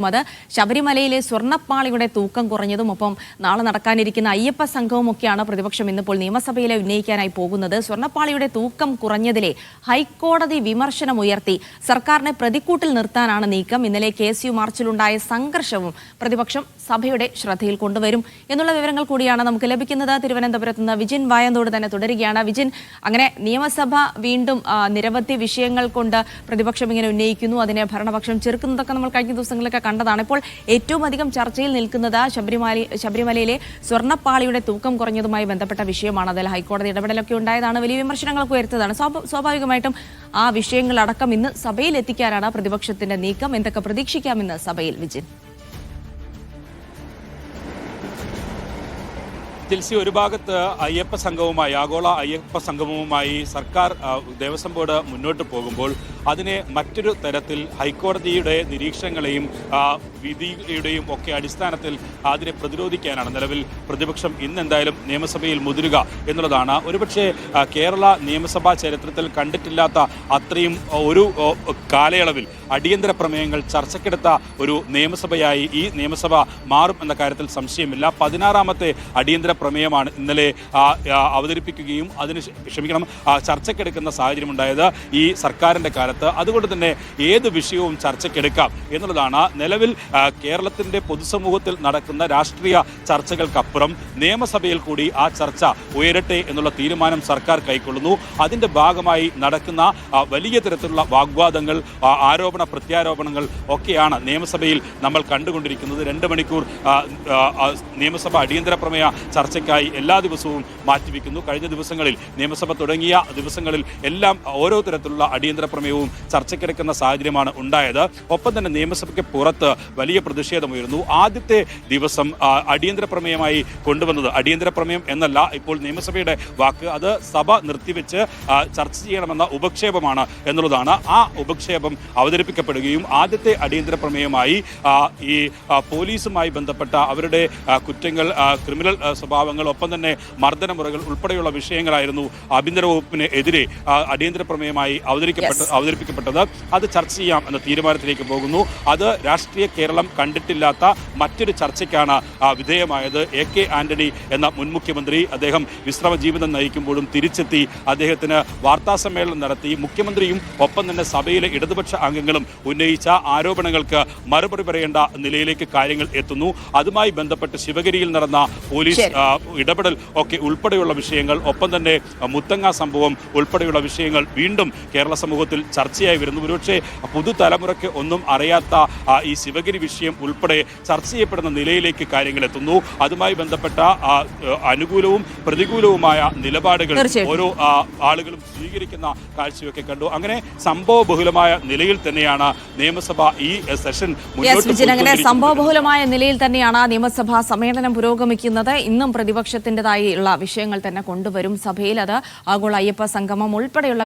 അത് ശബരിമലയിലെ സ്വർണ്ണപ്പാളിയുടെ തൂക്കം കുറഞ്ഞതും ഒപ്പം നാളെ നടക്കാനിരിക്കുന്ന അയ്യപ്പ സംഘവുമൊക്കെയാണ് പ്രതിപക്ഷം ഇന്നിപ്പോൾ നിയമസഭയിലെ ഉന്നയിക്കാനായി പോകുന്നത്. സ്വർണ്ണപ്പാളിയുടെ തൂക്കം കുറഞ്ഞതിലെ ഹൈക്കോടതി വിമർശനം ഉയർത്തി സർക്കാരിനെ പ്രതിക്കൂട്ടിൽ നിർത്താനാണ് നീക്കം. ഇന്നലെ KSU മാർച്ചിലുണ്ടായ സംഘർഷവും പ്രതിപക്ഷം സഭയുടെ ശ്രദ്ധയിൽ കൊണ്ടുവരും എന്നുള്ള വിവരങ്ങൾ കൂടിയാണ് നമുക്ക് ലഭിക്കുന്നത്. തിരുവനന്തപുരത്ത് നിന്ന് വിജിൻ വായന്തോട് തന്നെ തുടരുകയാണ്. വിജിൻ, അങ്ങനെ നിയമസഭ വീണ്ടും നിരവധി വിഷയങ്ങൾ കൊണ്ട് പ്രതിപക്ഷം ഇങ്ങനെ ഉന്നയിക്കുന്നു, അതിനെ ഭരണപക്ഷം ചെറുക്കുന്നതൊക്കെ നമ്മൾ കഴിഞ്ഞ ദിവസങ്ങളിലൊക്കെ കണ്ടതാണ്. ഇപ്പോൾ ഏറ്റവും അധികം ചർച്ചയിൽ നിൽക്കുന്നത് ശബരിമലയിലെ സ്വർണ്ണപ്പാളിയുടെ തൂക്കം കുറഞ്ഞതുമായി ബന്ധപ്പെട്ട വിഷയമാണ്. അതിൽ ഹൈക്കോടതി ഇടപെടലൊക്കെ ഉണ്ടായതാണ്, വലിയ വിമർശനങ്ങൾക്ക് ഉയർത്തതാണ്. സ്വാഭാവികമായിട്ടും ആ വിഷയങ്ങളടക്കം ഇന്ന് സഭയിൽ എത്തിക്കാനാണ് പ്രതിപക്ഷത്തിന്റെ നീക്കം. എന്തൊക്കെ പ്രതീക്ഷിക്കാമെന്ന് സഭയിൽ വിജിൻ? ജിൽസി, ഒരു ഭാഗത്ത് അയ്യപ്പ സംഘവുമായി, ആഗോള അയ്യപ്പ സംഗമവുമായി സർക്കാർ ദേവസ്വം ബോർഡ് മുന്നോട്ട് പോകുമ്പോൾ അതിനെ മറ്റൊരു തരത്തിൽ ഹൈക്കോടതിയുടെ നിരീക്ഷണങ്ങളെയും വിധിയുടെയും ഒക്കെ അടിസ്ഥാനത്തിൽ അതിനെ പ്രതിരോധിക്കാനാണ് നിലവിൽ പ്രതിപക്ഷം ഇന്നെന്തായാലും നിയമസഭയിൽ മുതിരുക എന്നുള്ളതാണ്. ഒരുപക്ഷെ കേരള നിയമസഭാ ചരിത്രത്തിൽ കണ്ടിട്ടില്ലാത്ത അത്രയും ഒരു കാലയളവിൽ അടിയന്തര പ്രമേയങ്ങൾ ചർച്ചയ്ക്കെടുത്ത ഒരു നിയമസഭയായി ഈ നിയമസഭ മാറും എന്ന കാര്യത്തിൽ സംശയമില്ല. 16ാമത്തെ അടിയന്തര പ്രമേയമാണ് ഇന്നലെ അവതരിപ്പിക്കുകയും ചർച്ചയ്ക്കെടുക്കുന്ന സാഹചര്യമുണ്ടായത് ഈ സർക്കാരിൻ്റെ കാലത്ത്. അതുകൊണ്ട് തന്നെ ഏത് വിഷയവും ചർച്ചയ്ക്കെടുക്കാം എന്നുള്ളതാണ്. നിലവിൽ കേരളത്തിൻ്റെ പൊതുസമൂഹത്തിൽ നടക്കുന്ന രാഷ്ട്രീയ ചർച്ചകൾക്കപ്പുറം നിയമസഭയിൽ കൂടി ആ ചർച്ച ഉയരട്ടെ എന്നുള്ള തീരുമാനം സർക്കാർ കൈക്കൊള്ളുന്നു. അതിൻ്റെ ഭാഗമായി നടക്കുന്ന വലിയ തരത്തിലുള്ള വാഗ്വാദങ്ങൾ, ആരോപണ പ്രത്യാരോപണങ്ങൾ ഒക്കെയാണ് നിയമസഭയിൽ നമ്മൾ കണ്ടുകൊണ്ടിരിക്കുന്നത്. 2 മണിക്കൂർ നിയമസഭ അടിയന്തര പ്രമേയ ചർച്ചയ്ക്കായി എല്ലാ ദിവസവും മാറ്റിവെക്കുന്നു. കഴിഞ്ഞ ദിവസങ്ങളിൽ നിയമസഭ തുടങ്ങിയ ദിവസങ്ങളിൽ എല്ലാം ഓരോ തരത്തിലുള്ള അടിയന്തര പ്രമേയവും ചർച്ചയ്ക്കെടുക്കുന്ന സാഹചര്യമാണ് ഉണ്ടായത്. ഒപ്പം തന്നെ നിയമസഭയ്ക്ക് പുറത്ത് വലിയ പ്രതിഷേധമുയർന്നു. ആദ്യത്തെ ദിവസം അടിയന്തര പ്രമേയമായി കൊണ്ടുവന്നത്, അടിയന്തര പ്രമേയം എന്നല്ല ഇപ്പോൾ നിയമസഭയുടെ വാക്ക്, അത് സഭ നിർത്തിവെച്ച് ചർച്ച ചെയ്യണമെന്ന ഉപക്ഷേപമാണ് എന്നുള്ളതാണ്. ആ ഉപക്ഷേപം അവതരിപ്പിക്കപ്പെടുകയും ആദ്യത്തെ അടിയന്തര പ്രമേയമായി ഈ പോലീസുമായി ബന്ധപ്പെട്ട അവരുടെ കുറ്റങ്ങൾ, ക്രിമിനൽ സ്വഭാവങ്ങൾ, ഒപ്പം തന്നെ മർദ്ദനമുറകൾ ഉൾപ്പെടെയുള്ള വിഷയങ്ങളായിരുന്നു ആഭ്യന്തര വകുപ്പിന് എതിരെ അടിയന്തര പ്രമേയമായി അവതരിപ്പിക്കപ്പെട്ടത്. അത് ചർച്ച ചെയ്യാം എന്ന തീരുമാനത്തിലേക്ക് പോകുന്നു. അത് രാഷ്ട്രീയ കേരളം കണ്ടിട്ടില്ലാത്ത മറ്റൊരു ചർച്ചയ്ക്കാണ് വിധേയമായത്. AK ആന്റണി എന്ന മുൻ മുഖ്യമന്ത്രി, അദ്ദേഹം വിശ്രമ ജീവിതം നയിക്കുമ്പോഴും തിരിച്ചെത്തി അദ്ദേഹത്തിന് വാർത്താസമ്മേളനം നടത്തി. മുഖ്യമന്ത്രിയും ഒപ്പം തന്നെ സഭയിലെ ഇടതുപക്ഷ അംഗങ്ങളും ഉന്നയിച്ച ആരോപണങ്ങൾക്ക് മറുപടി പറയേണ്ട നിലയിലേക്ക് കാര്യങ്ങൾ എത്തുന്നു. അതുമായി ബന്ധപ്പെട്ട് ശിവഗിരിയിൽ നടന്ന പോലീസ് ഇടപെടൽ ഒക്കെ ഉൾപ്പെടെയുള്ള വിഷയങ്ങൾ, ഒപ്പം തന്നെ മുത്തങ്ങ സംഭവം ഉൾപ്പെടെയുള്ള വിഷയങ്ങൾ വീണ്ടും കേരള സമൂഹത്തിൽ ചർച്ചയായി വരുന്നു. ഒരുപക്ഷെ പുതുതലമുറയ്ക്ക് ഒന്നും അറിയാത്ത ഈ ശിവഗിരി വിഷയം ഉൾപ്പെടെ ചർച്ച ചെയ്യപ്പെടുന്ന നിലയിലേക്ക് കാര്യങ്ങൾ എത്തുന്നു. അതുമായി ബന്ധപ്പെട്ട അനുകൂലവും പ്രതികൂലവുമായ നിലപാടുകൾ ഓരോ ആളുകളും സ്വീകരിക്കുന്ന കാഴ്ചയൊക്കെ കണ്ടു. അങ്ങനെ സംഭവബഹുലമായ നിലയിൽ തന്നെയാണ് നിയമസഭ ഈ സെഷൻ അങ്ങനെ സംഭവബഹുലമായ നിലയിൽ തന്നെയാണ് നിയമസഭാ സമ്മേളനം പുരോഗമിക്കുന്നത്. ഇന്നും പ്രതിപക്ഷത്തിൻ്റെതായുള്ള വിഷയങ്ങൾ തന്നെ കൊണ്ടുവരും സഭയിൽ. അത് ആഗോള അയ്യപ്പ സംഗമം ഉൾപ്പെടെയുള്ള